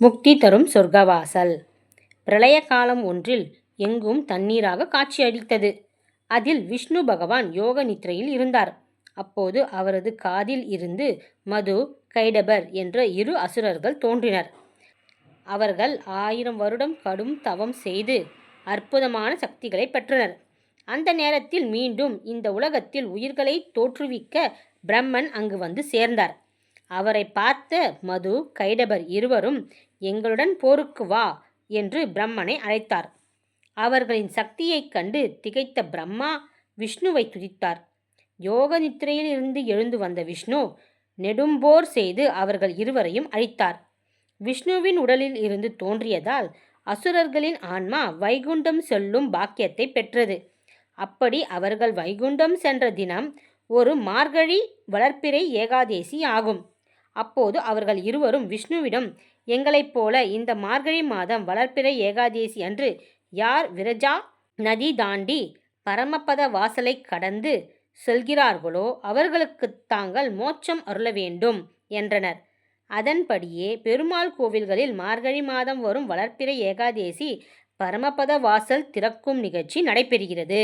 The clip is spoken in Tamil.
முக்தி தரும் சொர்க்கவாசல். பிரளய காலம் ஒன்றில் எங்கும் தண்ணீராக காட்சியளித்தது. அதில் விஷ்ணு பகவான் யோக நித்திரையில் இருந்தார். அப்போது அவரது காதில் இருந்து மது, கைடபர் என்ற இரு அசுரர்கள் தோன்றினர். அவர்கள் 1000 வருடம் கடும் தவம் செய்து அற்புதமான சக்திகளை பெற்றனர். அந்த நேரத்தில் மீண்டும் இந்த உலகத்தில் உயிர்களை தோற்றுவிக்க பிரம்மன் அங்கு வந்து சேர்ந்தார். அவரை பார்த்த மது, கைடபர் இருவரும் எங்களுடன் போருக்கு வா என்று பிரம்மனை அழைத்தார். அவர்களின் சக்தியைக் கண்டு திகைத்த பிரம்மா விஷ்ணுவை துதித்தார். யோக நித்திரையில் இருந்து எழுந்து வந்த விஷ்ணு நெடும்போர் செய்து அவர்கள் இருவரையும் அழித்தார். விஷ்ணுவின் உடலில் இருந்து தோன்றியதால் அசுரர்களின் ஆன்மா வைகுண்டம் செல்லும் பாக்கியத்தை பெற்றது. அப்படி அவர்கள் வைகுண்டம் சென்ற தினம் ஒரு மார்கழி வளர்ப்பிறை ஏகாதேசி ஆகும். அப்போது அவர்கள் இருவரும் விஷ்ணுவிடம், எங்களைப் போல இந்த மார்கழி மாதம் வளர்ப்பிறை ஏகாதேசி அன்று யார் விரஜா நதி தாண்டி பரமபத வாசலை கடந்து செல்கிறார்களோ அவர்களுக்கு தாங்கள் மோட்சம் அருள வேண்டும் என்றனர். அதன்படியே பெருமாள் கோவில்களில் மார்கழி மாதம் வரும் வளர்ப்பிறை ஏகாதேசி பரமபத வாசல் திறக்கும் நிகழ்ச்சி நடைபெறுகிறது.